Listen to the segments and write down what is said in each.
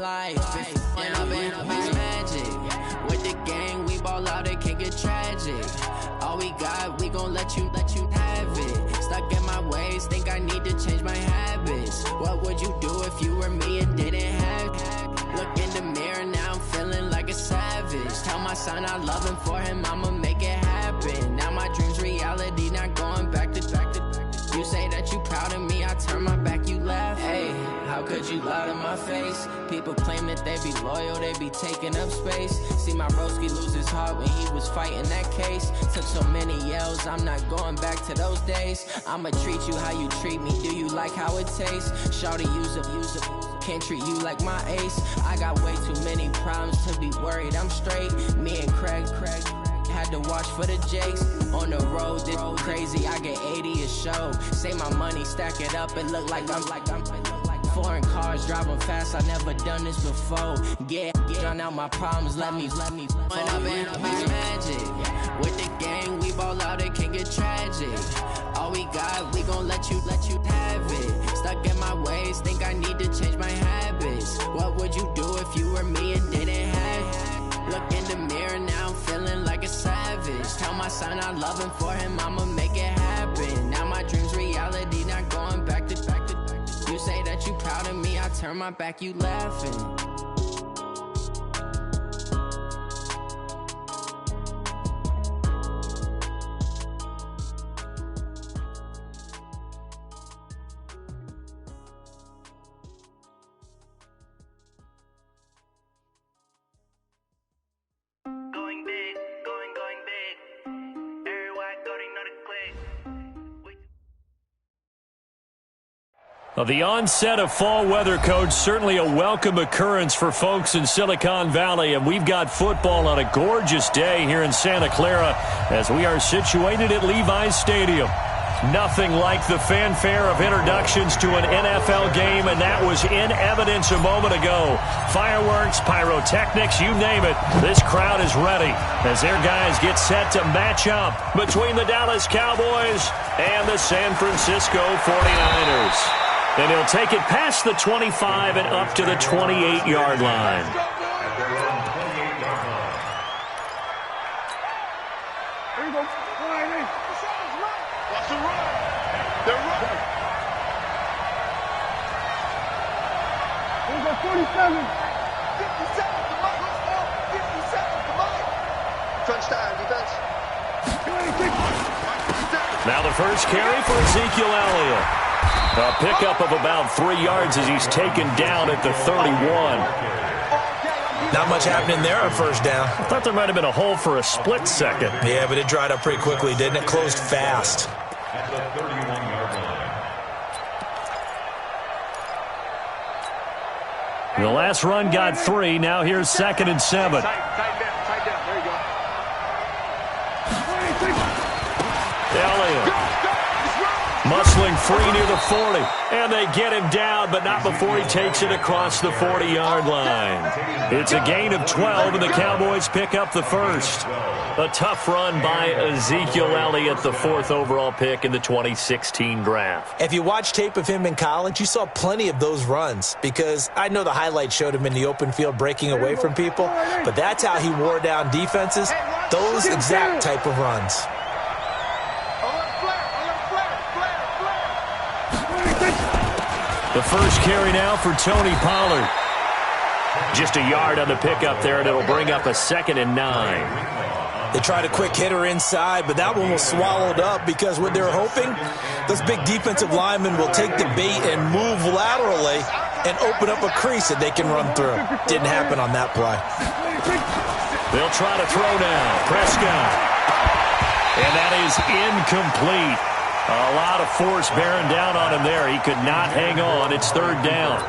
life. And I've been magic. With the gang, we ball out, it can get tragic. All we got, we gon' let you have it. Stuck in my ways, think I need to change my habits. What would you do if you were me and didn't have it? Look in the mirror, now I'm feeling like a savage. Tell my son I love him, for him I'ma make it happen. Now my dream's reality, not going back to. You say that you proud of me, I turn my back, you laugh. Hey, how could you lie to my face? People claim that they be loyal, they be taking up space. See my broski lose his heart when he was fighting that case. Took so many yells, I'm not going back to those days. I'ma treat you how you treat me, do you like how it tastes? Shawty, use up, can't treat you like my ace. I got way too many problems to be worried, I'm straight. Me and Craig had to watch for the Jakes. On the road, this crazy, I get 80 a show. Say my money, stack it up, it look like I'm foreign cars, driving fast, I never done this before. Get on out my problems, let me When I've been magic. With the gang, we ball out, it can get tragic. All we got, we gon' let you have it. Stuck in my ways, think I need to change my habits. What would you do if you were me and didn't have it? Look in the mirror, now I'm feeling like a savage. Tell my son I love him, for him I'ma make it happen. Now my dream's reality, not going back to. You say that you proud of me, I turn my back, you laughing. Well, the onset of fall weather, Coach, certainly a welcome occurrence for folks in Silicon Valley, and we've got football on a gorgeous day here in Santa Clara as we are situated at Levi's Stadium. Nothing like the fanfare of introductions to an NFL game, and that was in evidence a moment ago. Fireworks, pyrotechnics, you name it. This crowd is ready as their guys get set to match up between the Dallas Cowboys and the San Francisco 49ers. And he'll take it past the 25 and up to the 28-yard line. Here you go. What's the run? They're running. Here you go, 47. 57, come on, let's go. 57, come on. Crunch time, defense. Now the first carry for Ezekiel Elliott. A pickup of about 3 yards as he's taken down at the 31. Not much happening there on first down. I thought there might have been a hole for a split second. Yeah, but it dried up pretty quickly, didn't it? Closed fast. At the 31-yard line. The last run got 3. Now here's 2nd and 7. Tight down. There you go. Elliott muscling free near the 40. And they get him down, but not before he takes it across the 40-yard line. It's a gain of 12, and the Cowboys pick up the first. A tough run by Ezekiel Elliott, the 4th overall pick in the 2016 draft. If you watch tape of him in college, you saw plenty of those runs, because I know the highlights showed him in the open field breaking away from people, but that's how he wore down defenses, those exact type of runs. The first carry now for Tony Pollard. Just a yard on the pickup there, and it'll bring up a 2nd and 9. They tried a quick hitter inside, but that one was swallowed up because what they're hoping, those big defensive linemen will take the bait and move laterally and open up a crease that they can run through. Didn't happen on that play. They'll try to throw now. Prescott. And that is incomplete. A lot of force bearing down on him there. He could not hang on. It's 3rd down.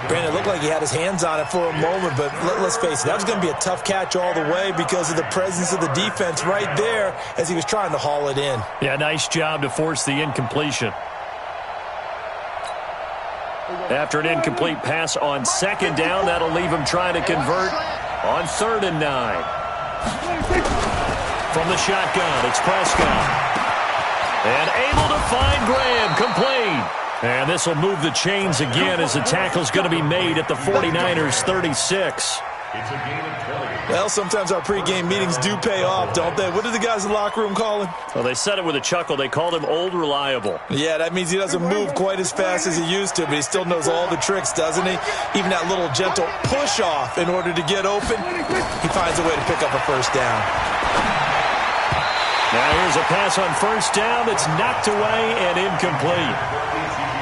Brandon, it looked like he had his hands on it for a moment, but let's face it, that was going to be a tough catch all the way because of the presence of the defense right there as he was trying to haul it in. Yeah, nice job to force the incompletion. After an incomplete pass on 2nd down, that'll leave him trying to convert on 3rd and 9. From the shotgun, it's Prescott. And able to find Graham, complete. And this will move the chains again as the tackle's going to be made at the 49ers 36. It's a game of 20. Well, sometimes our pregame meetings do pay off, don't they? What did the guys in the locker room call him? Well, they said it with a chuckle. They called him Old Reliable. Yeah, that means he doesn't move quite as fast as he used to, but he still knows all the tricks, doesn't he? Even that little gentle push-off in order to get open, he finds a way to pick up a first down. Now here's a pass on first down that's knocked away and incomplete.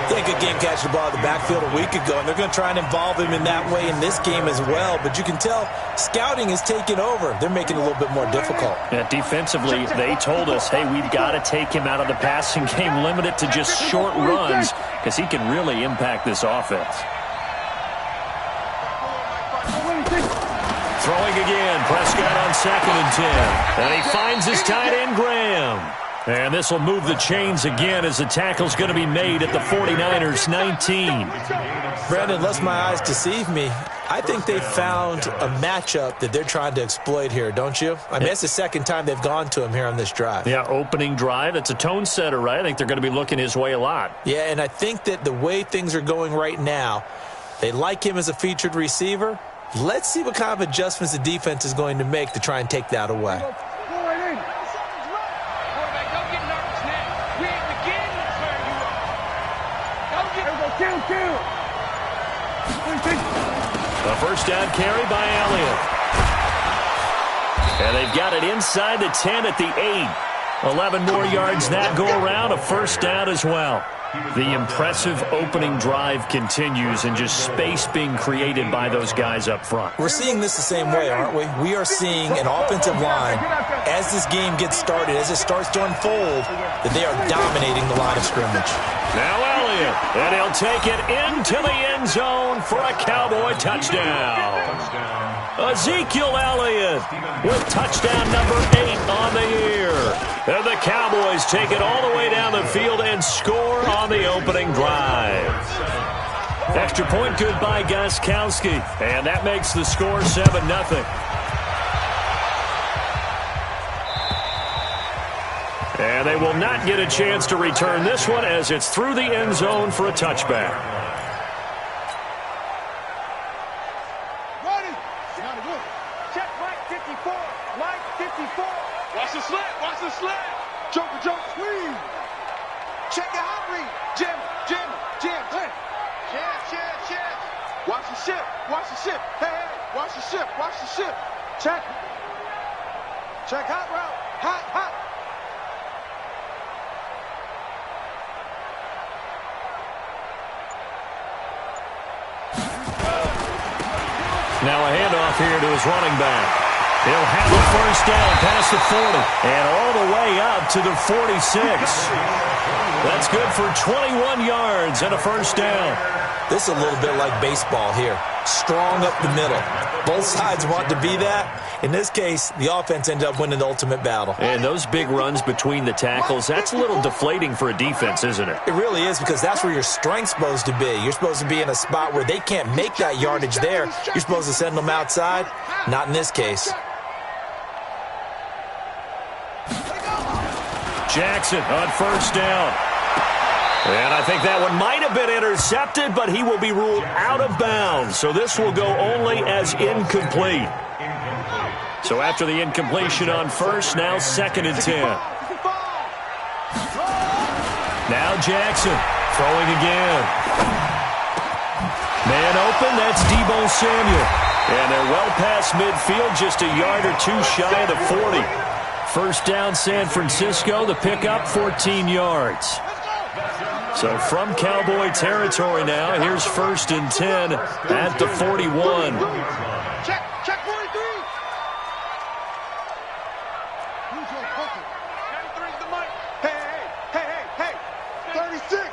They had a good game catching the ball in the backfield a week ago, and they're going to try and involve him in that way in this game as well. But you can tell scouting is taking over. They're making it a little bit more difficult. Yeah, defensively, they told us, hey, we've got to take him out of the passing game, limit it to just short runs, because he can really impact this offense. Throwing again, Prescott on 2nd and 10. And he finds his tight end, Graham. And this will move the chains again as the tackle's going to be made at the 49ers 19. Brandon, unless my eyes deceive me, I think they found a matchup that they're trying to exploit here, don't you? I mean, it's the second time they've gone to him here on this drive. Yeah, opening drive. It's a tone setter, right? I think they're going to be looking his way a lot. Yeah, and I think that the way things are going right now, they like him as a featured receiver. Let's see what kind of adjustments the defense is going to make to try and take that away. A first down carry by Elliott. And they've got it inside the 10 at the 8. 11 more yards that go around. A first down as well. The impressive opening drive continues and just space being created by those guys up front. We're seeing this the same way, aren't we? We are seeing an offensive line, as this game gets started, as it starts to unfold, that they are dominating the line of scrimmage. Now Elliott, and he'll take it into the end zone for a Cowboy touchdown. Ezekiel Elliott with touchdown number 8 on the year. And the Cowboys take it all the way down the field and score on the opening drive. Extra point good by Gostkowski. And that makes the score 7-0. And they will not get a chance to return this one as it's through the end zone for a touchback. Ready. Not good. Check Mike 54. Mike 54. Watch the slant. Watch the slant. Joker, jump, squeeze. Check your hot read. Jam, jam, jam. Hey. Check. Watch the ship. Watch the ship. Hey. Watch the ship. Watch the ship. Check. Check hot route. Hot. Now a handoff here to his running back. He'll have a first down past the 40 and all the way up to the 46. That's good for 21 yards and a first down. This is a little bit like baseball here. Strong up the middle. Both sides want to be that. In this case, the offense ended up winning the ultimate battle. And those big runs between the tackles, that's a little deflating for a defense, isn't it? It really is, because that's where your strength's supposed to be. You're supposed to be in a spot where they can't make that yardage there. You're supposed to send them outside. Not in this case. Jackson on first down. And I think that one might have been intercepted, but he will be ruled out of bounds. So this will go only as incomplete. So after the incompletion on first, now 2nd and 10. Now Jackson throwing again. Man open, that's Deebo Samuel. And they're well past midfield, just a yard or two shy of the 40. First down San Francisco, the pickup 14 yards. So from Cowboy territory now, here's 1st and 10 at the 41. Check 43. Who's your booker? 93's the mic. Hey. 36.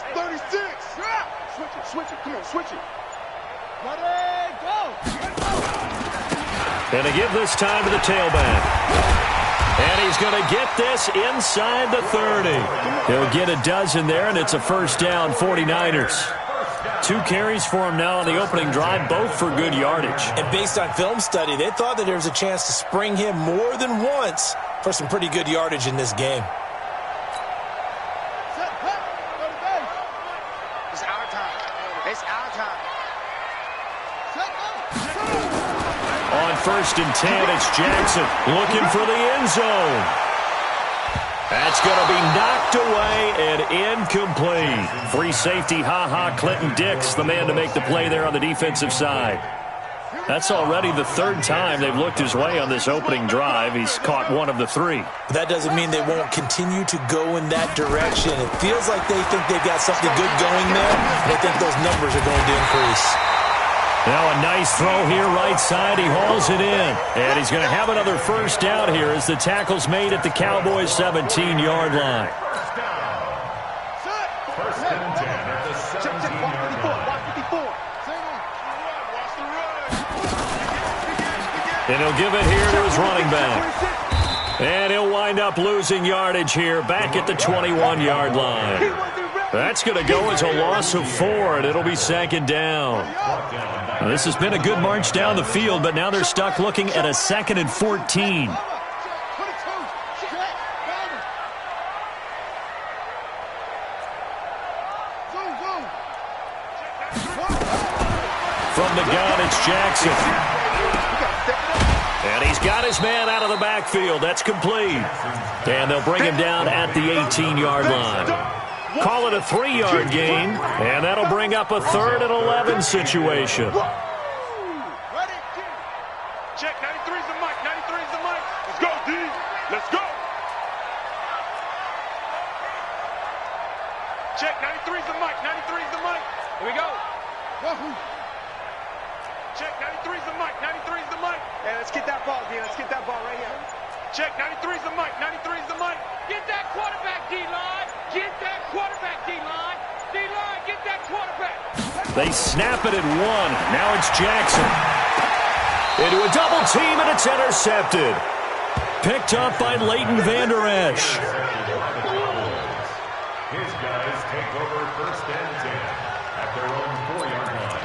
Switch it. Come on, switch it. Ready, go. And they give this time to the tailback. And he's going to get this inside the 30. He'll get a dozen there, and it's a first down, 49ers. 2 carries for him now on the opening drive, both for good yardage. And based on film study, they thought that there was a chance to spring him more than once for some pretty good yardage in this game. Set, go to base. On 1st and 10, it's Jackson looking for the end zone. That's going to be knocked away and incomplete. Free safety, Clinton Dix, the man to make the play there on the defensive side. That's already the 3rd time they've looked his way on this opening drive. He's caught 1 of the 3. That doesn't mean they won't continue to go in that direction. It feels like they think they've got something good going there. They think those numbers are going to increase. Now a nice throw here right side. He hauls it in. And he's going to have another first down here as the tackle's made at the Cowboys' 17-yard line. First and 10 at the 17-yard line. And he'll give it here to his running back. And he'll wind up losing yardage here back at the 21-yard line. That's going to go as a loss of 4, and it'll be 2nd down. Now, this has been a good march down the field, but now they're stuck looking at a 2nd and 14. From the gun, it's Jackson. And he's got his man out of the backfield. That's complete. And they'll bring him down at the 18-yard line. Call it a 3-yard gain, and that'll bring up a 3rd and 11 situation. Check, 93's the mic, 93's the mic. Let's go, D. Let's go. Check, 93's the mic, 93's the mic. Here we go. Check, 93's the mic, 93's the mic. Hey, let's get that ball, D. Let's get that ball right here. Check, 93's the mic, 93's the mic. Get that quarterback, D-line. Get that quarterback, D-line. D-line, get that quarterback. They snap it at 1. Now it's Jackson. Into a double team, and it's intercepted. Picked up by Leighton Vander Esch. His guys take over 1st and 10 at their own 4-yard line.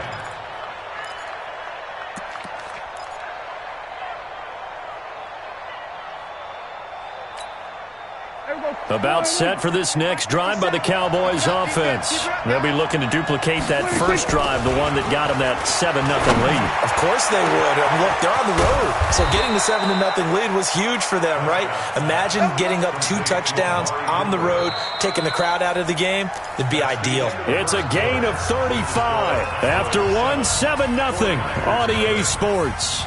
About set for this next drive by the Cowboys offense. They'll be looking to duplicate that first drive, the one that got them that 7-0 lead. Of course they would. Look, they're on the road. So getting the 7-0 lead was huge for them, right? Imagine getting up 2 touchdowns on the road, taking the crowd out of the game. It'd be ideal. It's a gain of 35 after 7-0 on EA Sports.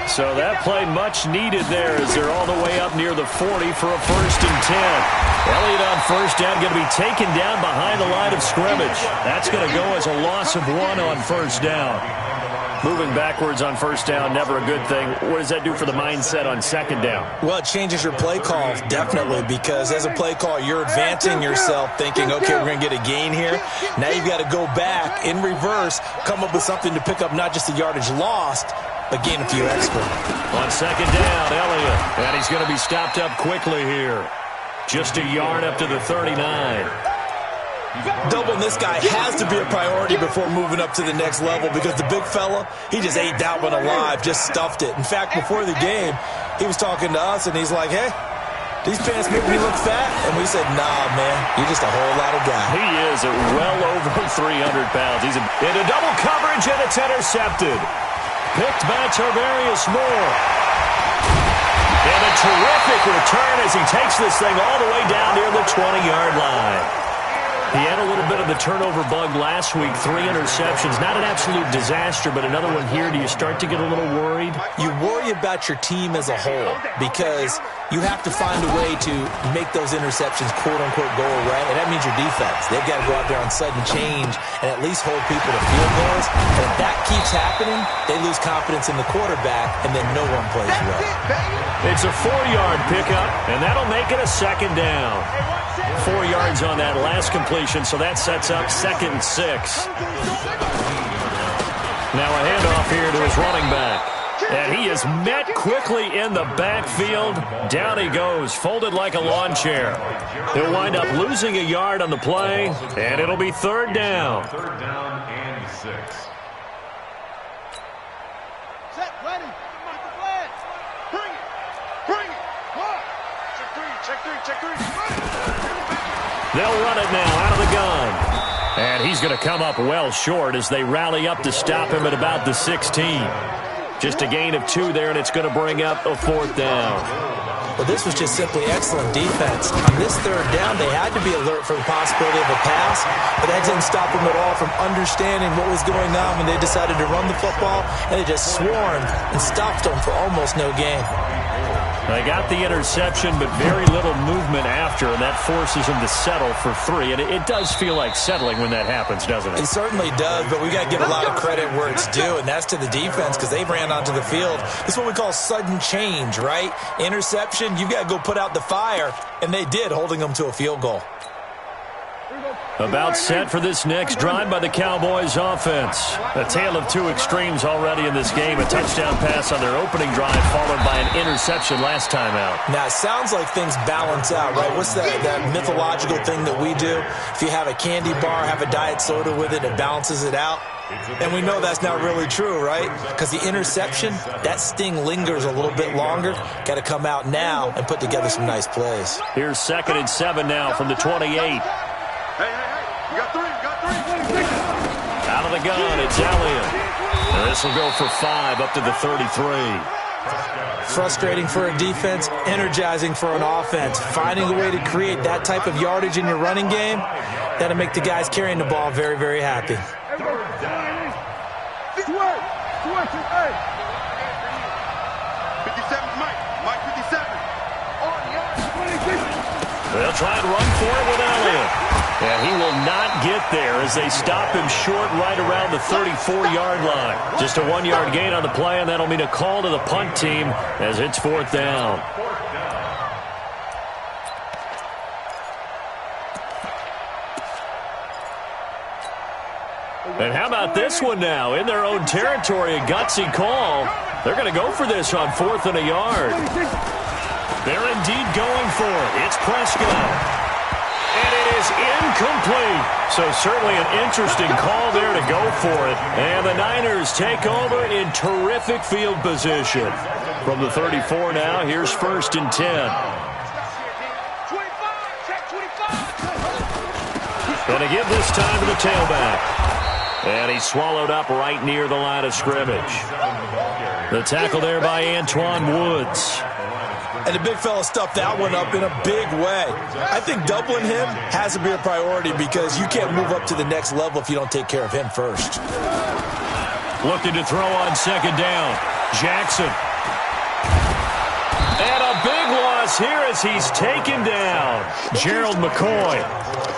So that play much needed there as they're all the way up near the 40 for a 1st and 10. Elliott on 1st down, going to be taken down behind the line of scrimmage. That's going to go as a loss of 1 on 1st down. Moving backwards on 1st down, never a good thing. What does that do for the mindset on 2nd down? Well, it changes your play call, definitely, because as a play call, you're advancing yourself thinking, okay, we're going to get a gain here. Now you've got to go back in reverse, come up with something to pick up not just the yardage lost, but gain a few extra. On 2nd down, Elliott. And he's going to be stopped up quickly here. Just a yard up to the 39. Doubling this guy has to be a priority before moving up to the next level because the big fella, he just ate that one alive, just stuffed it. In fact, before the game, he was talking to us, and he's like, hey, these pants make me look fat. And we said, nah, man, you're just a whole lot of guy. He is at well over 300 pounds. He's into double coverage, and it's intercepted. Picked by Tarvarius Moore. And a terrific return as he takes this thing all the way down near the 20-yard line. He had a little bit of the turnover bug last week, 3 interceptions. Not an absolute disaster, but another one here. Do you start to get a little worried? You worry about your team as a whole because you have to find a way to make those interceptions, quote-unquote, go away, and that means your defense. They've got to go out there on sudden change and at least hold people to field goals. And if that keeps happening, they lose confidence in the quarterback, and then no one plays well. It's a 4-yard pickup, and that'll make it a 2nd down. 4 yards on that last completion, so that sets up 2nd and 6. Now a handoff here to his running back. And he is met quickly in the backfield. Down he goes, folded like a lawn chair. He'll wind up losing a yard on the play, and it'll be 3rd down. 3rd down and 6. Set, ready. Bring it. Bring it. Check 3, check 3, check 3. They'll run it now out of the gun. And he's going to come up well short as they rally up to stop him at about the 16. Just a gain of 2 there, and it's going to bring up a 4th down. Well, this was just simply excellent defense. On this 3rd down, they had to be alert for the possibility of a pass, but that didn't stop them at all from understanding what was going on when they decided to run the football, and they just swarmed and stopped them for almost no gain. They got the interception, but very little movement after, and that forces them to settle for 3. And it does feel like settling when that happens, doesn't it? It certainly does, but we got to give a lot of credit where it's due, and that's to the defense because they ran onto the field. This is what we call sudden change, right? Interception, you got to go put out the fire, and they did, holding them to a field goal. About set for this next drive by the Cowboys offense. A tale of 2 extremes already in this game. A touchdown pass on their opening drive followed by an interception last time out. Now, it sounds like things balance out, right? What's that mythological thing that we do? If you have a candy bar, have a diet soda with it, it balances it out. And we know that's not really true, right? Because the interception, that sting lingers a little bit longer. Got to come out now and put together some nice plays. Here's 2nd and 7 now from the 28. Hey, you got 3, Out of the gun, it's Elliott. And this will go for 5 up to the 33. Frustrating for a defense, energizing for an offense. Finding a way to create that type of yardage in your running game, that'll make the guys carrying the ball very, very happy. 57's Mike 57. They'll try and run for it with Elliott. And he will not get there as they stop him short right around the 34-yard line. Just a 1-yard gain on the play, and that'll mean a call to the punt team as it's 4th down. And how about this one now? In their own territory, a gutsy call. They're going to go for this on 4th and a yard. They're indeed going for it. It's Prescott. And it is incomplete. So certainly an interesting call there to go for it. And the Niners take over in terrific field position. From the 34 now, here's 1st and 10. 25, check 25. Going to give this time to the tailback. And he's swallowed up right near the line of scrimmage. The tackle there by Antoine Woods. And the big fella stuffed that one up in a big way. I think doubling him has to be a priority because you can't move up to the next level if you don't take care of him first. Looking to throw on 2nd down. Jackson. And a big loss here as he's taken down. Gerald McCoy.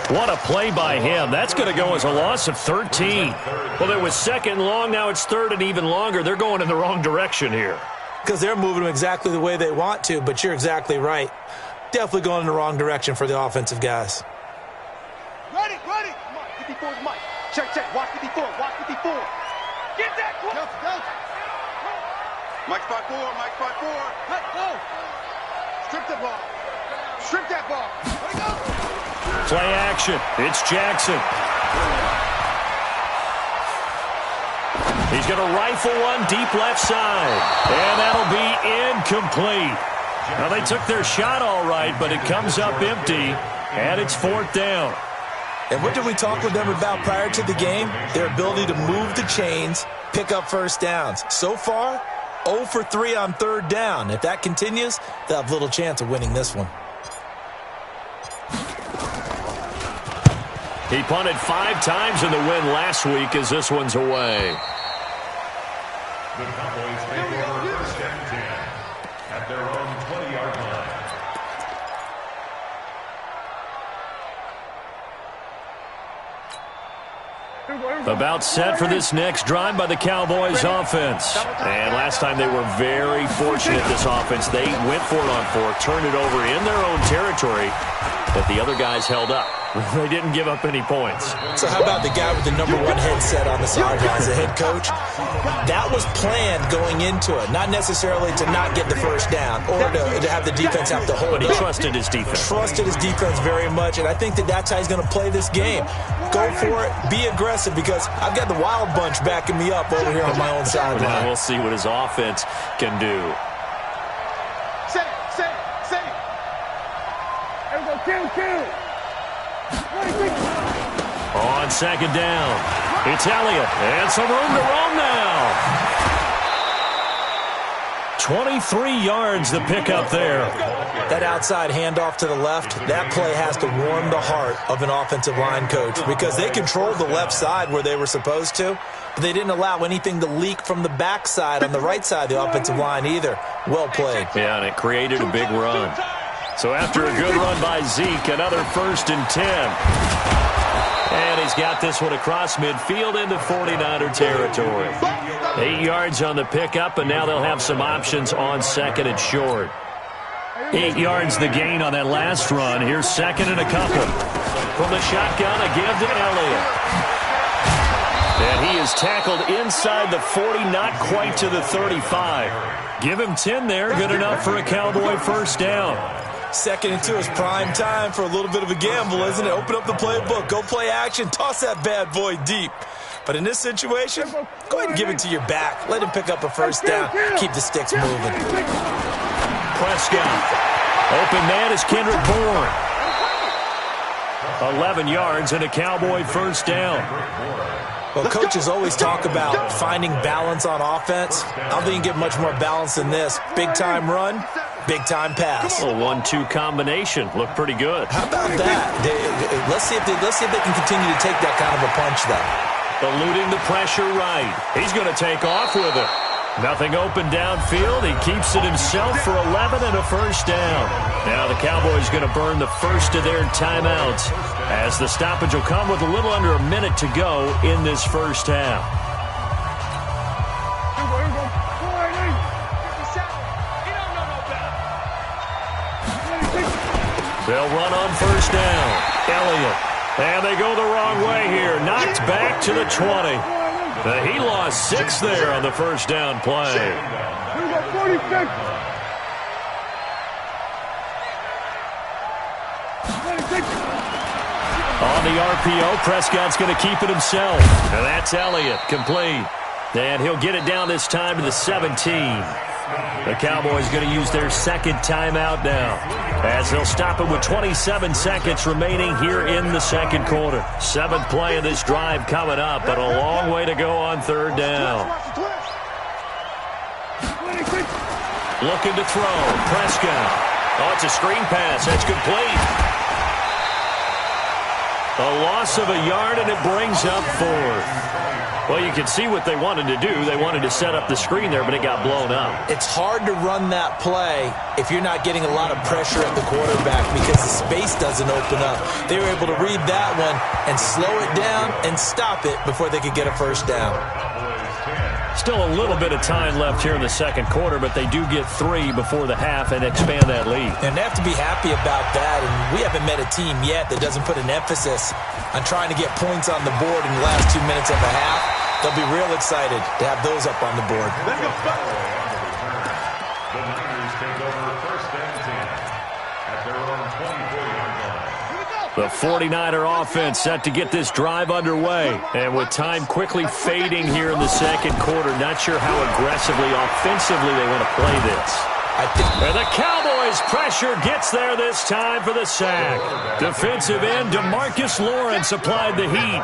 What a play by him. That's going to go as a loss of 13. Well, it was 2nd long. Now it's 3rd and even longer. They're going in the wrong direction here. Because they're moving them exactly the way they want to, but you're exactly right. Definitely going in the wrong direction for the offensive guys. Ready. Mike 54 is Mike. Check. Watch 54. Get that quick. Go. Mike 5-4. Let go. Strip that ball. Let it go. Play action. It's Jackson. He's going to rifle one deep left side. And that'll be incomplete. Now, they took their shot all right, but it comes up empty. And it's 4th down. And what did we talk with them about prior to the game? Their ability to move the chains, pick up 1st downs. So far, 0 for 3 on 3rd down. If that continues, they'll have little chance of winning this one. He punted 5 times in the win last week as this one's away. The Cowboys take over 1st and 10 at their own 20-yard line. About set for this next drive by the Cowboys offense. And last time they were very fortunate, this offense. They went for it on 4th, turned it over in their own territory, but the other guys held up. They didn't give up any points. So how about the guy with the #1 headset on the sidelines, the head coach? That was planned going into it, not necessarily to not get the 1st down or to have the defense have to hold But he up. trusted his defense. Trusted his defense very much, and I think that's how he's going to play this game. Go for it, be aggressive, because I've got the wild bunch backing me up over here on my own Now sideline. we'll see what his offense can do. Say it. There we go. Kill. On on second down. It's Elliott, and some room to roam now. 23 yards the pickup there. That outside handoff to the left, that play has to warm the heart of an offensive line coach because they controlled the left side where they were supposed to, but they didn't allow anything to leak from the backside on the right side of the offensive line either. Well played. Yeah, and it created a big run. So after a good run by Zeke, another 1st and 10. And he's got this one across midfield into 49er territory. 8 yards on the pickup, and now they'll have some options on second and short. 8 yards the gain on that last run. Here's second and a couple. From the shotgun, a give to Elliott. And he is tackled inside the 40, not quite to the 35. Give him 10 there, good enough for a Cowboy first down. 2nd and 2 is prime time for a little bit of a gamble, isn't it? Open up the playbook, go play action, toss that bad boy deep. But in this situation, go ahead and give it to your back. Let him pick up a first down. Keep the sticks moving. Prescott. Open man is Kendrick Bourne. 11 yards and a Cowboy first down. Well, coaches always talk about finding balance on offense. I don't think you can get much more balance than this. Big-time run, big-time pass. A 1-2 combination. Looked pretty good. How about that? Let's see if they can continue to take that kind of a punch, though. Eluding the pressure right. He's going to take off with it. Nothing open downfield. He keeps it himself for 11 and a first down. Now the Cowboys going to burn the first of their timeouts as the stoppage will come with a little under a minute to go in this first half. They'll run on first down. Elliott. And they go the wrong way here. Knocked back to the 20. He lost 6 there on the first down play. On the RPO, Prescott's going to keep it himself. And that's Elliott, complete. And he'll get it down this time to the 17. The Cowboys going to use their second timeout now, as they'll stop it with 27 seconds remaining here in the second quarter. 7th play of this drive coming up, but a long way to go on third down. Looking to throw. Prescott. Oh, it's a screen pass. That's complete. A loss of a yard, and it brings up 4th. Well, you can see what they wanted to do. They wanted to set up the screen there, but it got blown up. It's hard to run that play if you're not getting a lot of pressure at the quarterback because the space doesn't open up. They were able to read that one and slow it down and stop it before they could get a first down. Still a little bit of time left here in the second quarter, but they do get 3 before the half and expand that lead. And they have to be happy about that, and we haven't met a team yet that doesn't put an emphasis on trying to get points on the board in the last 2 minutes of the half. They'll be real excited to have those up on the board. The Niners take over 1st and 10 at their own 24-yard line. The 49er offense set to get this drive underway. And with time quickly fading here in the second quarter, not sure how aggressively, offensively they want to play this. And the Cowboys' pressure gets there this time for the sack. Defensive end DeMarcus Lawrence applied the heat.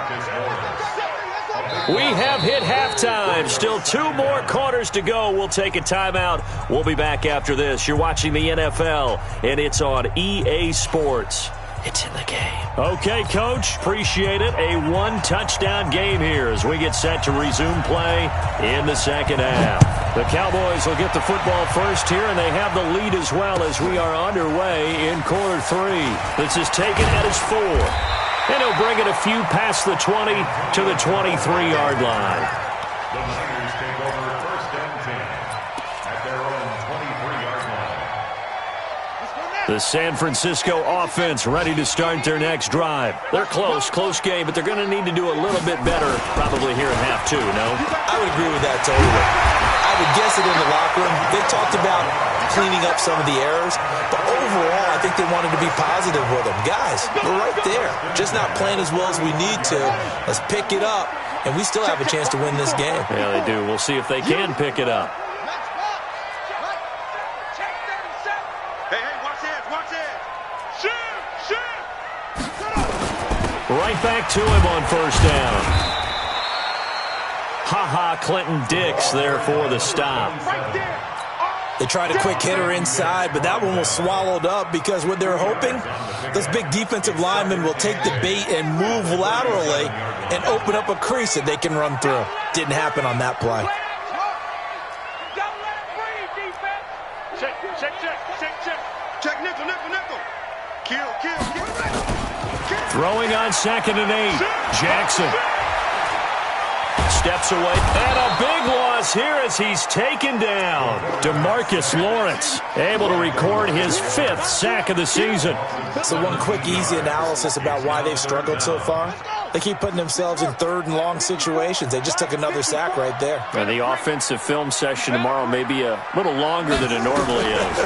We have hit halftime. Still 2 more quarters to go. We'll take a timeout. We'll be back after this. You're watching the NFL, and it's on EA Sports. It's in the game. Okay, Coach. Appreciate it. A 1-touchdown game here as we get set to resume play in the second half. The Cowboys will get the football first here, and they have the lead as well as we are underway in quarter 3. This is taken at his 4. And he'll bring it a few past the 20 to the 23-yard line. The Niners take over 1st and 10 at their own 23-yard line. The San Francisco offense ready to start their next drive. They're close game, but they're going to need to do a little bit better probably here in half 2, no? I would agree with that totally. I would guess it in the locker room. They talked about cleaning up some of the errors, but overall, I think they wanted to be positive with them. Guys, we're right there. Just not playing as well as we need to. Let's pick it up, and we still have a chance to win this game. Yeah, they do. We'll see if they can pick it up. Right back to him on first down. Clinton Dix there for the stop. They tried a quick hitter inside, but that one was swallowed up because what they're hoping, those big defensive linemen will take the bait and move laterally and open up a crease that they can run through. Didn't happen on that play. Check nickel. Kill. Throwing on 2nd and 8. Jackson steps away, and a big loss here as he's taken down. DeMarcus Lawrence able to record his 5th sack of the season. So one quick, easy analysis about why they've struggled so far. They keep putting themselves in 3rd and long situations. They just took another sack right there. And the offensive film session tomorrow may be a little longer than it normally is.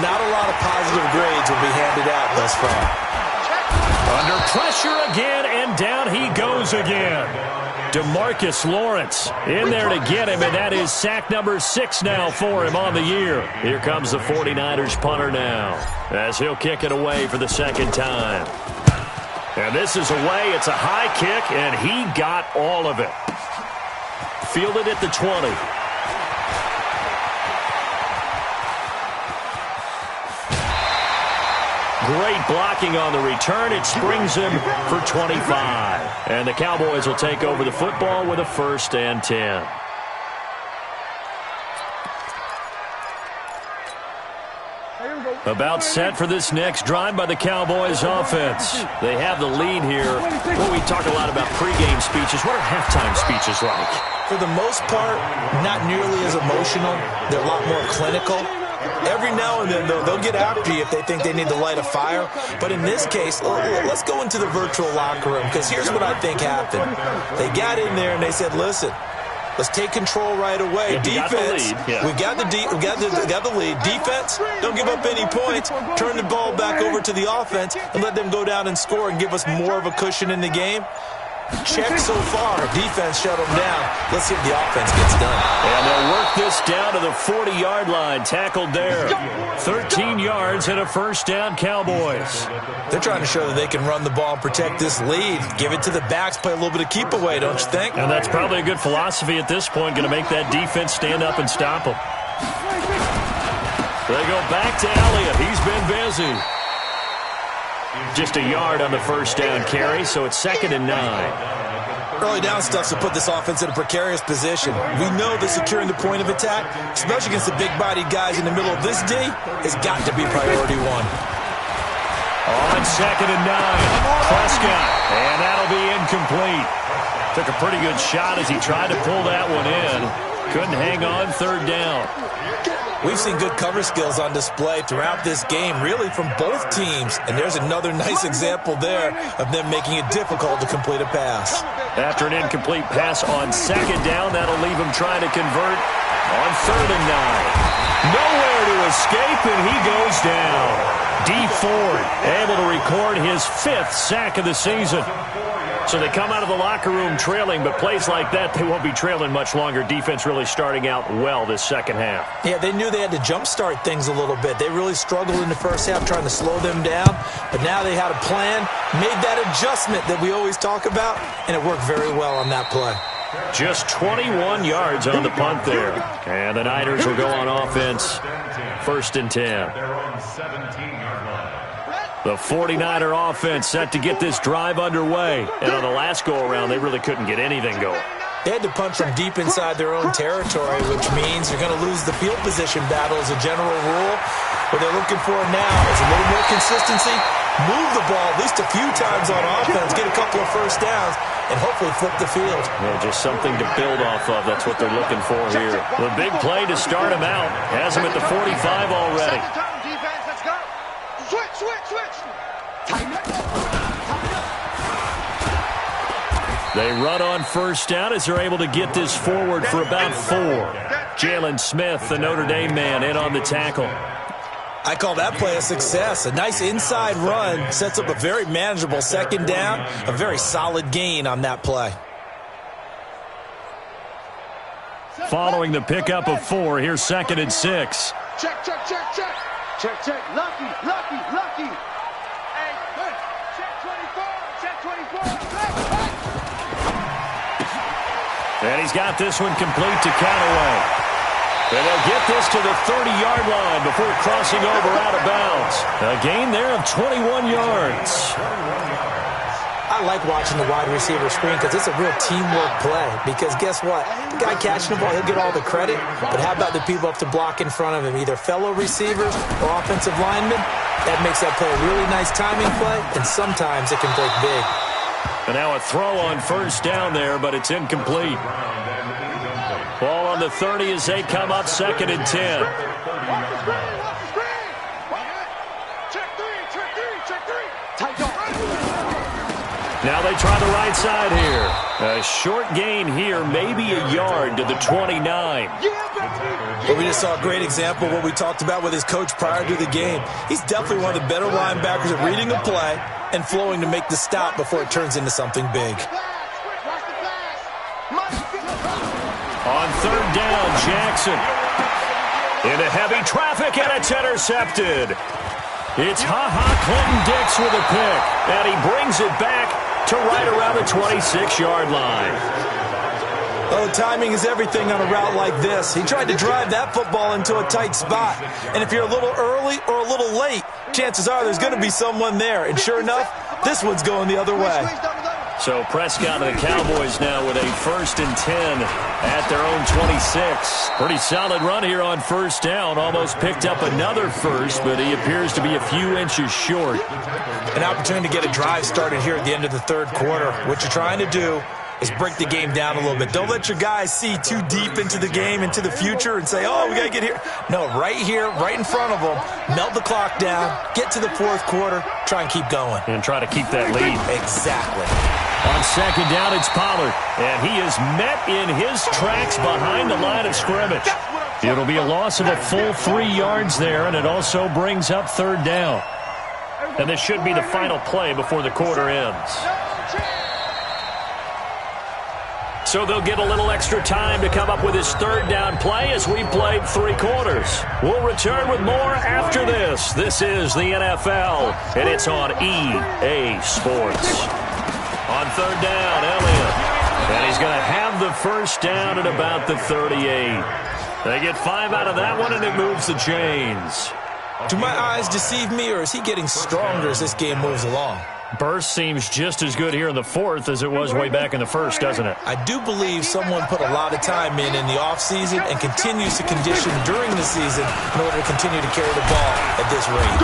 Not a lot of positive grades will be handed out thus far. Under pressure again, and down he goes again. DeMarcus Lawrence in there to get him, and that is sack number 6 now for him on the year. Here comes the 49ers punter now, as he'll kick it away for the 2nd time. And this is away. It's a high kick, and he got all of it. Fielded at the 20. Great blocking on the return. It springs him for 25. And the Cowboys will take over the football with a 1st and 10. About set for this next drive by the Cowboys offense. They have the lead here. Well, we talk a lot about pregame speeches. What are halftime speeches like? For the most part, not nearly as emotional. They're a lot more clinical. Every now and then, though, they'll get after you if they think they need to light a fire. But in this case, let's go into the virtual locker room, because here's what I think happened. They got in there and they said, listen, let's take control right away. Defense, we got the lead. Defense, don't give up any points. Turn the ball back over to the offense and let them go down and score and give us more of a cushion in the game. Check so far. Defense shut them down. Let's see if the offense gets done. And they'll work this down to the 40-yard line. Tackled there. 13 yards and a 1st down, Cowboys. They're trying to show that they can run the ball and protect this lead. Give it to the backs, play a little bit of keep away, don't you think? And that's probably a good philosophy at this point. Going to make that defense stand up and stop them. They go back to Elliott. He's been busy. Just a yard on the 1st down carry, so it's 2nd and 9. Early down stuff to put this offense in a precarious position. We know that securing the point of attack, especially against the big-bodied guys in the middle of this D, has got to be priority 1. On 2nd and 9, Prescott, and that'll be incomplete. Took a pretty good shot as he tried to pull that one in. Couldn't hang on 3rd down. We've seen good cover skills on display throughout this game, really from both teams. And there's another nice example there of them making it difficult to complete a pass. After an incomplete pass on 2nd down, that'll leave him trying to convert on 3rd and 9. Nowhere to escape, and he goes down. Dee Ford able to record his 5th sack of the season. So they come out of the locker room trailing, but plays like that, they won't be trailing much longer. Defense really starting out well this 2nd half. Yeah, they knew they had to jumpstart things a little bit. They really struggled in the 1st half trying to slow them down, but now they had a plan, made that adjustment that we always talk about, and it worked very well on that play. Just 21 yards on the punt there. And the Niners will go on offense, 1st and 10. They're on 17-yard line. The 49er offense set to get this drive underway. And on the last go-around, they really couldn't get anything going. They had to punt from deep inside their own territory, which means you're going to lose the field position battle as a general rule. What they're looking for now is a little more consistency, move the ball at least a few times on offense, get a couple of 1st downs, and hopefully flip the field. Yeah, just something to build off of. That's what they're looking for here. The big play to start him out. Has him at the 45 already. Defense, let's go. Switch. They run on 1st down as they're able to get this forward for about 4. Jalen Smith, the Notre Dame man, in on the tackle. I call that play a success. A nice inside run sets up a very manageable 2nd down, a very solid gain on that play. Following the pickup of 4, here's 2nd and 6. Check. Lucky. Hey, check 24. And he's got this one complete to Callaway. And they'll get this to the 30-yard line before crossing over out of bounds. A gain there of 21 yards. I like watching the wide receiver screen because it's a real teamwork play. Because guess what? The guy catching the ball, he'll get all the credit. But how about the people up to block in front of him, either fellow receivers or offensive linemen? That makes that play a really nice timing play, and sometimes it can break big. And now a throw on first down there, but it's incomplete. Ball on the 30 as they come up 2nd and 10. Now they try the right side here. A short gain here, maybe a yard to the 29. Well, we just saw a great example of what we talked about with his coach prior to the game. He's definitely one of the better linebackers at reading a play and flowing to make the stop before it turns into something big. On 3rd down, Jackson. Into heavy traffic, and it's intercepted. It's Clinton-Dix with a pick, and he brings it back to right around the 26-yard line. Oh, timing is everything on a route like this. He tried to drive that football into a tight spot. And if you're a little early or a little late, chances are there's going to be someone there. And sure enough, this one's going the other way. So Prescott and the Cowboys now with a 1st and 10 at their own 26. Pretty solid run here on first down. Almost picked up another first, but he appears to be a few inches short. An opportunity to get a drive started here at the end of the 3rd quarter. What you're trying to do is break the game down a little bit. Don't let your guys see too deep into the game, into the future, and say, oh, we got to get here. No, right here, right in front of them, melt the clock down, get to the 4th quarter, try and keep going. And try to keep that lead. Exactly. On 2nd down, it's Pollard, and he is met in his tracks behind the line of scrimmage. It'll be a loss of a full 3 yards there, and it also brings up 3rd down. And this should be the final play before the quarter ends. So they'll get a little extra time to come up with his 3rd down play as we've played 3 quarters. We'll return with more after this. This is the NFL, and it's on EA Sports. On 3rd down, Elliott. And he's going to have the first down at about the 38. They get 5 out of that one, and it moves the chains. Do my eyes deceive me, or is he getting stronger as this game moves along? Burst seems just as good here in the 4th as it was way back in the 1st, doesn't it? I do believe someone put a lot of time in the offseason and continues to condition during the season in order to continue to carry the ball at this rate.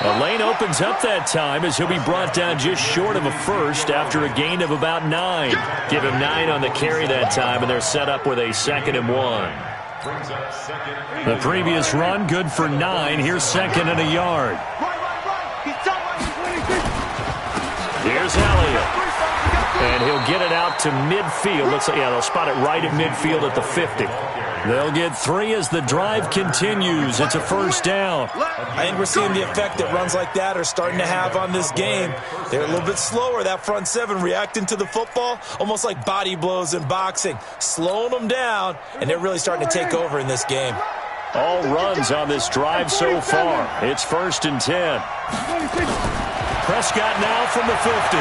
A lane opens up that time as he'll be brought down just short of a first after a gain of about 9. Give him 9 on the carry that time, and they're set up with a 2nd and 1. The previous run, good for 9. Here's 2nd and a yard. Here's Elliott. And he'll get it out to midfield. Looks like, yeah, they'll spot it right at midfield at the 50. They'll get 3 as the drive continues. It's a first down. I think we're seeing the effect that runs like that are starting to have on this game. They're a little bit slower, that front 7, reacting to the football, almost like body blows in boxing, slowing them down, and they're really starting to take over in this game. All runs on this drive so far. It's 1st and 10. Prescott now from the 50.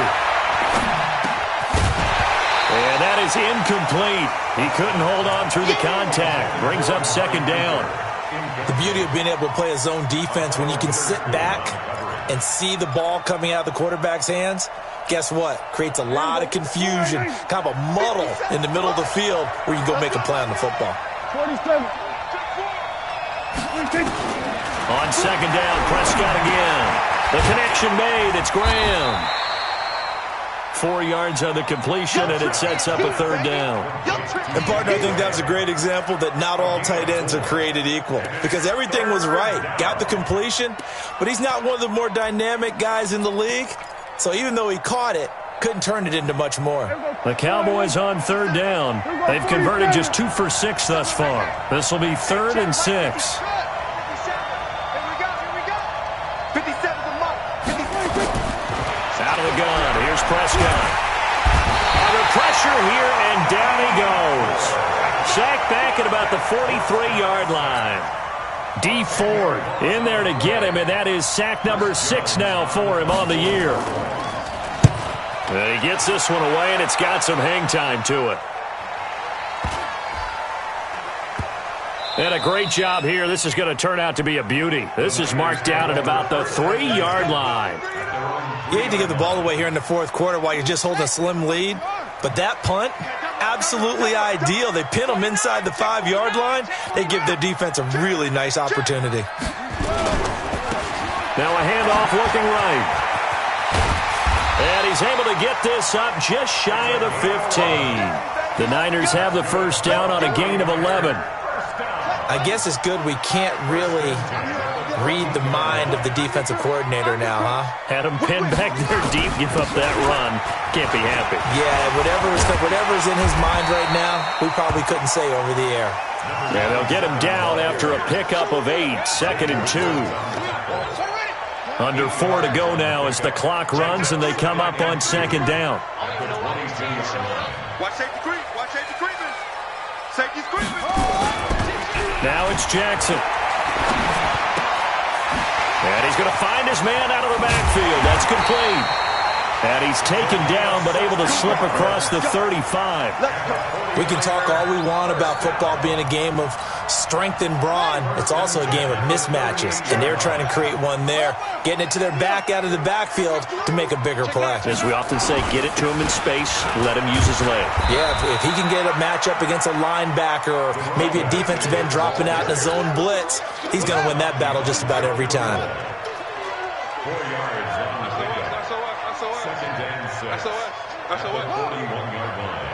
And that is incomplete. He couldn't hold on through the contact. Brings up 2nd down. The beauty of being able to play a zone defense when you can sit back and see the ball coming out of the quarterback's hands, guess what? Creates a lot of confusion, kind of a muddle in the middle of the field where you can go make a play on the football. On 2nd down, Prescott again. The connection made. It's Graham. 4 yards on the completion, and it sets up a 3rd down. And, partner, I think that's a great example that not all tight ends are created equal because everything was right. Got the completion, but he's not one of the more dynamic guys in the league. So even though he caught it, couldn't turn it into much more. The Cowboys on 3rd down. They've converted just 2 for 6 thus far. This will be 3rd and 6. Out of the gun. Here's Prescott. Under pressure here, and down he goes. Sacked back at about the 43-yard line. D. Ford in there to get him, and that is sack number 6 now for him on the year. And he gets this one away, and it's got some hang time to it. And a great job here. This is going to turn out to be a beauty. This is marked down at about the 3-yard line. You hate to give the ball away here in the fourth quarter while you're just holding a slim lead, but that punt, absolutely ideal. They pin them inside the 5-yard line. They give their defense a really nice opportunity. Now a handoff looking right. And he's able to get this up just shy of the 15. The Niners have the first down on a gain of 11. I guess it's good we can't really read the mind of the defensive coordinator now, huh? Had him pinned back there deep, give up that run. Can't be happy. Yeah, whatever's in his mind right now, we probably couldn't say over the air. Yeah, they'll get him down after a pickup of 8, 2nd and 2. Under 4 to go now as the clock runs and they come up on 2nd down. Watch safety creep. Watch safety creeping. Safety's creeping. Now it's Jackson. And he's going to find his man out of the backfield. That's complete. And he's taken down but able to slip across the 35. We can talk all we want about football being a game of strength and brawn. It's also a game of mismatches, and they're trying to create one there, getting it to their back out of the backfield to make a bigger play. As we often say, get it to him in space, let him use his leg. Yeah, if he can get a matchup against a linebacker or maybe a defensive end dropping out in a zone blitz, he's going to win that battle just about every time. 4 yards on the pickup. Second and 6. That's the 41-yard line.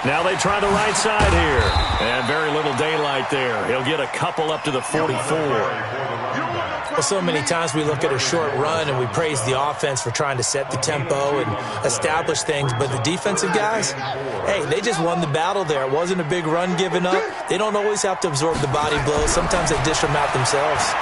Now they try the right side here. And very little daylight there. He'll get a couple up to the 44. Well, so many times we look at a short run and we praise the offense for trying to set the tempo and establish things, but the defensive guys, hey, they just won the battle there. It wasn't a big run given up. They don't always have to absorb the body blows. Sometimes they dish them out themselves.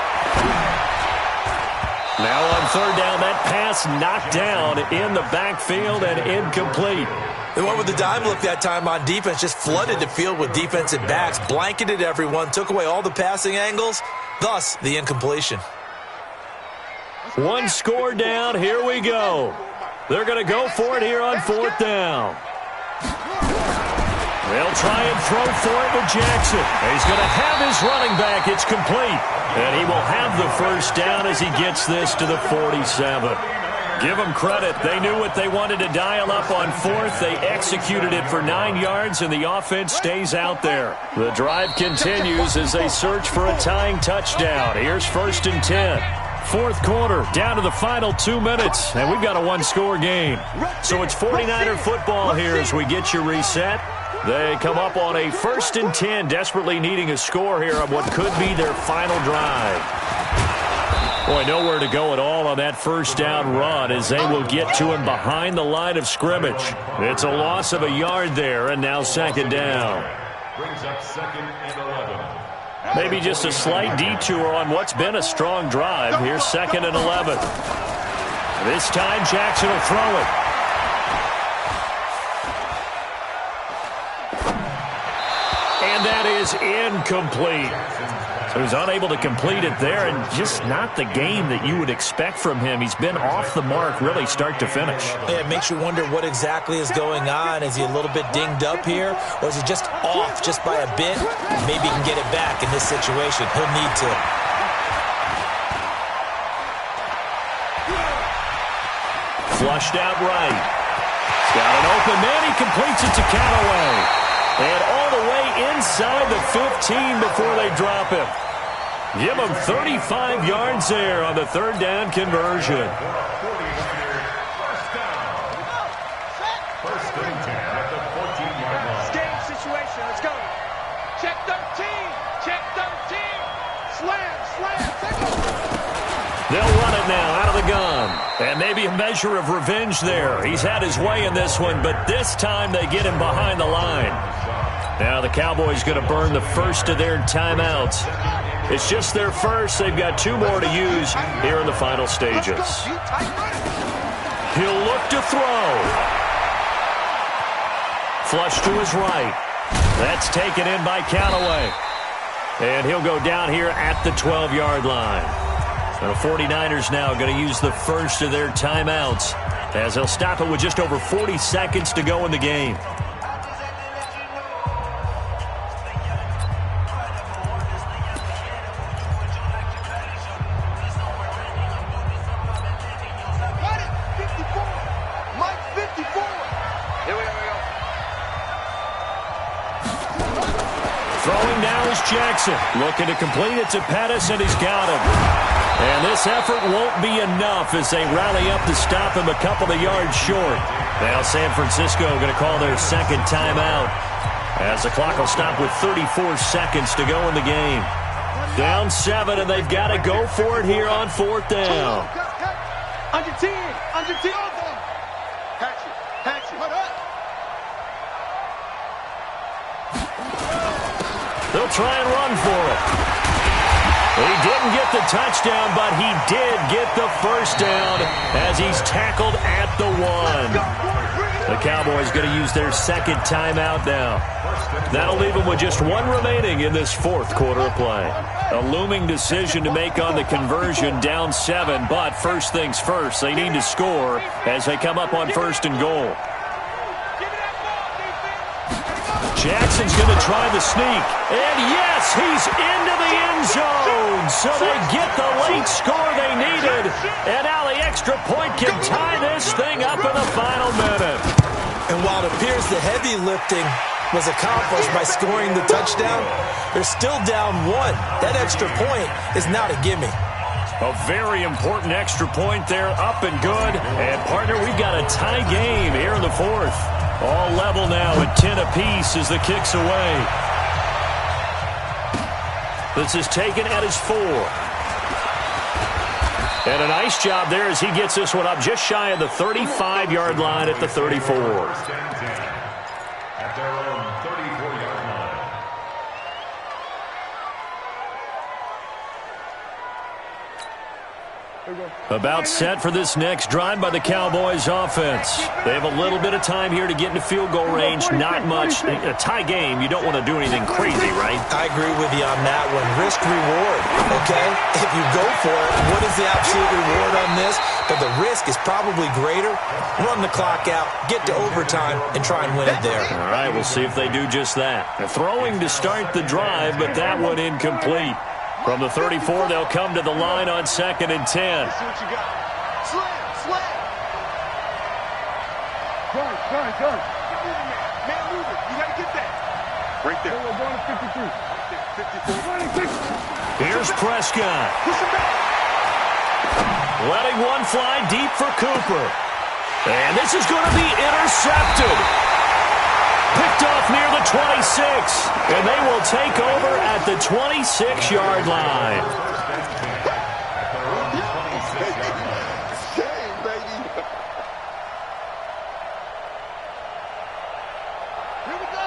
Now on 3rd down, that pass knocked down in the backfield and incomplete. They went with the dime look that time on defense, just flooded the field with defensive backs, blanketed everyone, took away all the passing angles, thus the incompletion. 1 score down, here we go. They're going to go for it here on 4th down. They'll try and throw for it with Jackson. He's going to have his running back. It's complete. And he will have the first down as he gets this to the 47. Give them credit. They knew what they wanted to dial up on 4th. They executed it for 9 yards, and the offense stays out there. The drive continues as they search for a tying touchdown. Here's 1st and 10. 4th quarter, down to the final 2 minutes, and we've got a 1-score game. So it's 49er football here as we get you reset. They come up on a 1st and 10, desperately needing a score here on what could be their final drive. Boy, nowhere to go at all on that 1st down run as they will get to him behind the line of scrimmage. It's a loss of a yard there, and now 2nd down. Brings up 2nd and 11. Maybe just a slight detour on what's been a strong drive. Here's 2nd and 11. This time, Jackson will throw it. And that is incomplete. So he's unable to complete it there, and just not the game that you would expect from him. He's been off the mark really start to finish. Yeah, it makes you wonder what exactly is going on. Is he a little bit dinged up here, or is he just off just by a bit? Maybe he can get it back in this situation. He'll need to. Flushed out right. He's got an open man. He completes it to Callaway. And all the way inside the 15 before they drop him. Give him 35 yards there on the 3rd down conversion. 49er, first down. 1st and 10 at the 14-yard line. Game situation. Let's go. Check 13. Check 13. Slam, slam. They'll run it now out of the gun. And maybe a measure of revenge there. He's had his way in this one, but this time they get him behind the line. Now the Cowboys going to burn the first of their timeouts. It's just their first. They've got 2 more to use here in the final stages. He'll look to throw. Flush to his right. That's taken in by Callaway. And he'll go down here at the 12-yard line. And the 49ers now going to use the first of their timeouts as they'll stop it with just over 40 seconds to go in the game. Throwing now is Jackson. Looking to complete it to Pettis, and he's got him. And this effort won't be enough as they rally up to stop him a couple of yards short. Now San Francisco going to call their second timeout as the clock will stop with 34 seconds to go in the game. Down 7, and they've got to go for it here on 4th down. Under 10. Under 10. Catch it. Catch it. They'll try and run for it. He didn't get the touchdown, but he did get the first down as he's tackled at the 1. The Cowboys going to use their second timeout now. That'll leave them with just 1 remaining in this 4th quarter of play. A looming decision to make on the conversion, down 7, but first things first, they need to score as they come up on 1st and goal. Jackson's going to try the sneak. And yes, he's into the end zone. So they get the late score they needed. And now the extra point can tie this thing up in the final minute. And while it appears the heavy lifting was accomplished by scoring the touchdown, they're still down 1. That extra point is not a gimme. A very important extra point there, up and good. And, partner, we've got a tie game here in the 4th. All level now at 10 apiece as the kick's away. This is taken at his 4. And a nice job there as he gets this one up just shy of the 35-yard line at the 34. At their own 34-yard line. About set for this next drive by the Cowboys offense. They have a little bit of time here to get into field goal range. Not much. A tie game, you don't want to do anything crazy, right? I agree with you on that one. Risk reward, okay? If you go for it, what is the absolute reward on this? But the risk is probably greater. Run the clock out, get to overtime, and try and win it there. All right, we'll see if they do just that. They're throwing to start the drive, but that one incomplete. From the 34, they'll come to the line on 2nd and 10. See what you got. Slam. Gun. Keep moving, man. Man, move it. You got to get that. Right there. We're going to 54. Here's Prescott. Push him back. Letting one fly deep for Cooper. And this is going to be intercepted. Picked off near the 26. And they will take over at the 26-yard line.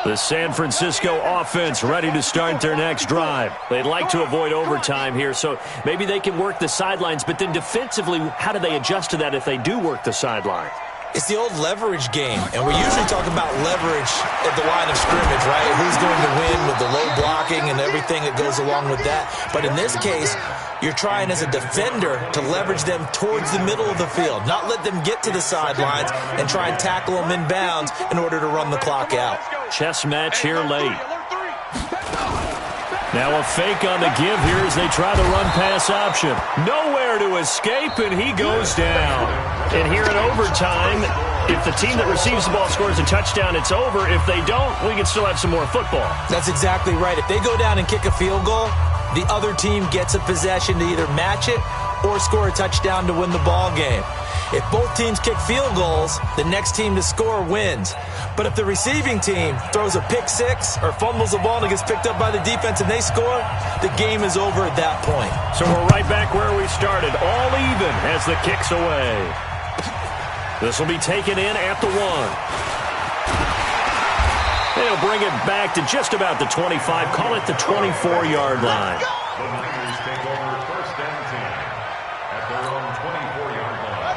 The San Francisco offense ready to start their next drive. They'd like to avoid overtime here, so maybe they can work the sidelines, but then defensively, how do they adjust to that if they do work the sideline? It's the old leverage game, and we usually talk about leverage at the line of scrimmage, right? Who's going to win with the low blocking and everything that goes along with that. But in this case, you're trying as a defender to leverage them towards the middle of the field, not let them get to the sidelines and try and tackle them in bounds in order to run the clock out. Chess match here late. Now a fake on the give here as they try the run-pass option. Nowhere to escape, and he goes down. And here in overtime, if the team that receives the ball scores a touchdown, it's over. If they don't, we can still have some more football. That's exactly right. If they go down and kick a field goal, the other team gets a possession to either match it or score a touchdown to win the ball game. If both teams kick field goals, the next team to score wins. But if the receiving team throws a pick six or fumbles the ball and it gets picked up by the defense and they score, the game is over at that point. So we're right back where we started, all even as the kick's away. This will be taken in at the 1. They'll bring it back to just about the 25, call it the 24-yard line. The Niners take over 1st and 10 at their own 24-yard line.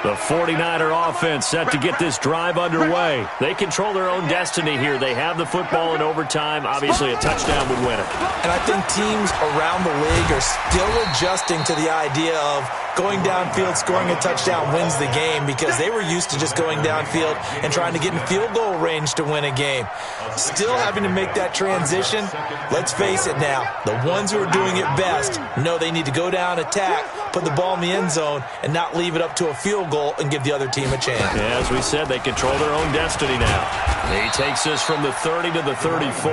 The 49er offense set to get this drive underway. They control their own destiny here. They have the football in overtime. Obviously, a touchdown would win it. And I think teams around the league are still adjusting to the idea of going downfield, scoring a touchdown wins the game, because they were used to just going downfield and trying to get in field goal range to win a game. Still having to make that transition. Let's face it now, the ones who are doing it best know they need to go down, attack, put the ball in the end zone, and not leave it up to a field goal and give the other team a chance. Yeah, as we said, they control their own destiny now. He takes this from the 30 to the 34.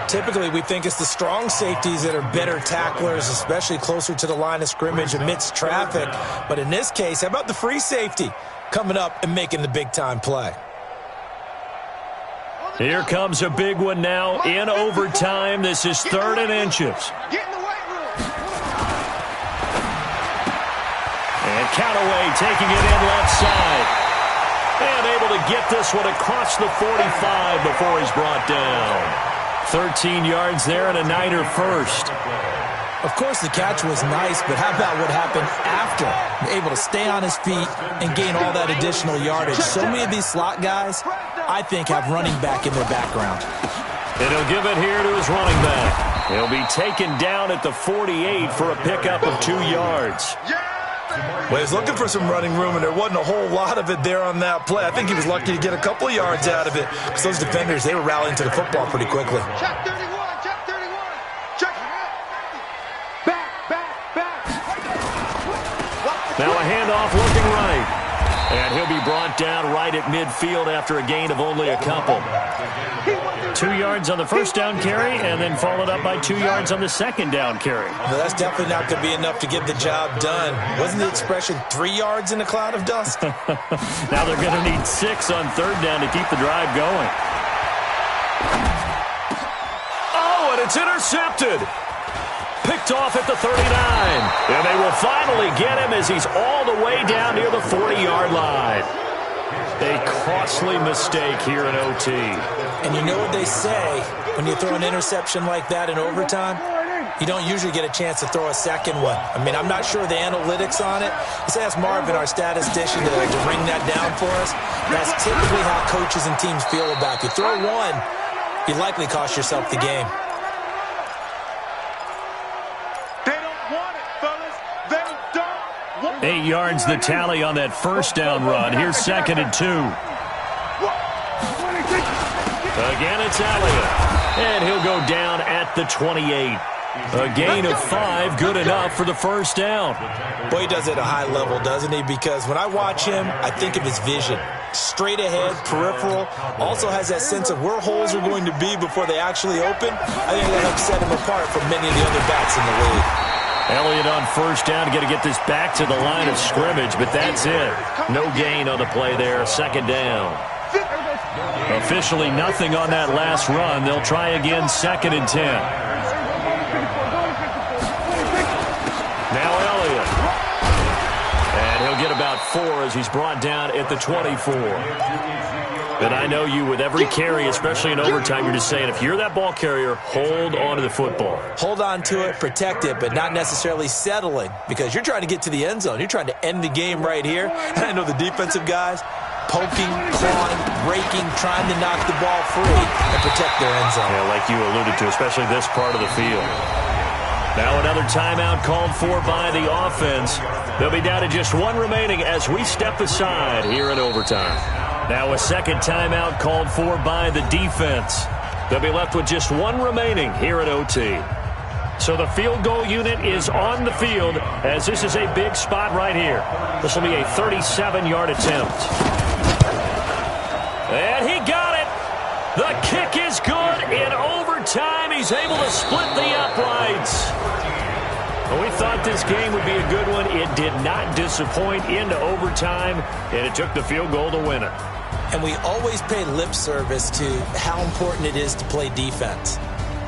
Typically, we think it's the strong safeties that are better tacklers, especially closer to the line of scrimmage amidst traffic. But in this case, how about the free safety coming up and making the big-time play? Here comes a big one now in overtime. This is 3rd and inches. And Callaway taking it in left side. And able to get this one across the 45 before he's brought down. 13 yards there and a Niner first. Of course, the catch was nice, but how about what happened after? Able to stay on his feet and gain all that additional yardage. So many of these slot guys, I think, have running back in their background. And he'll give it here to his running back. He'll be taken down at the 48 for a pickup of 2 yards. Well, he was looking for some running room, and there wasn't a whole lot of it there on that play. I think he was lucky to get a couple of yards out of it because those defenders, they were rallying to the football pretty quickly. Check 31, check 31. Check. Back. Now a handoff looking right. And he'll be brought down right at midfield after a gain of only a couple. 2 yards on the first down carry, and then followed up by 2 yards on the second down carry. Well, that's definitely not going to be enough to get the job done. Wasn't the expression 3 yards in a cloud of dust? Now they're going to need 6 on 3rd down to keep the drive going. Oh, and it's intercepted. Picked off at the 39. And they will finally get him as he's all the way down near the 40-yard line. A costly mistake here in OT. And you know what they say, when you throw an interception like that in overtime, you don't usually get a chance to throw a second one. I mean, I'm not sure the analytics on it. Let's ask Marvin, our statistician, to ring that down for us. That's typically how coaches and teams feel about it. If you throw one, you likely cost yourself the game. 8 yards the tally on that first down run. Here's 2nd and 2. Again, it's Elliott. And he'll go down at the 28. A gain of 5, good enough for the first down. Boy, he does it at a high level, doesn't he? Because when I watch him, I think of his vision. Straight ahead, peripheral. Also has that sense of where holes are going to be before they actually open. I think that helps set him apart from many of the other backs in the league. Elliott on first down, got to get this back to the line of scrimmage, but that's it. No gain on the play there, 2nd down. Officially nothing on that last run. They'll try again, 2nd and 10. Now Elliott. And he'll get about 4 as he's brought down at the 24. And I know you, with every carry, especially in overtime, you're just saying, if you're that ball carrier, hold on to the football. Hold on to it, protect it, but not necessarily settling, because you're trying to get to the end zone. You're trying to end the game right here. And I know the defensive guys, poking, clawing, raking, trying to knock the ball free and protect their end zone. Yeah, like you alluded to, especially this part of the field. Now another timeout called for by the offense. They'll be down to just 1 remaining as we step aside here in overtime. Now a second timeout called for by the defense. They'll be left with just 1 remaining here at OT. So the field goal unit is on the field as this is a big spot right here. This will be a 37-yard attempt. And he got it. The kick is good in overtime. He's able to split the uprights. Well, we thought this game would be a good one. It did not disappoint into overtime, and it took the field goal to win it. And we always pay lip service to how important it is to play defense.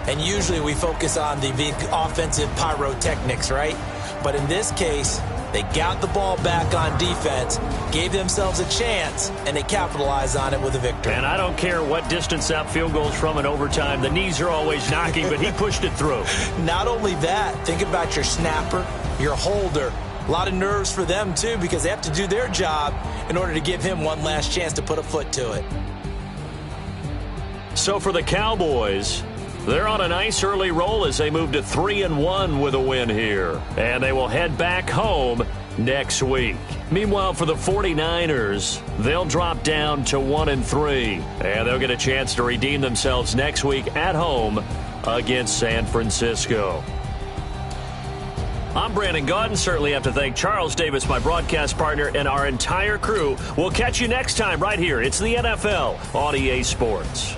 And usually we focus on the big offensive pyrotechnics, right? But in this case, they got the ball back on defense, gave themselves a chance, and they capitalized on it with a victory. And I don't care what distance that field goes from in overtime. The knees are always knocking, but he pushed it through. Not only that, think about your snapper, your holder. A lot of nerves for them, too, because they have to do their job in order to give him one last chance to put a foot to it. So for the Cowboys, they're on a nice early roll as they move to 3-1 with a win here. And they will head back home next week. Meanwhile, for the 49ers, they'll drop down to 1-3. And they'll get a chance to redeem themselves next week at home against San Francisco. I'm Brandon Gaudin. Certainly have to thank Charles Davis, my broadcast partner, and our entire crew. We'll catch you next time right here. It's the NFL on EA Sports.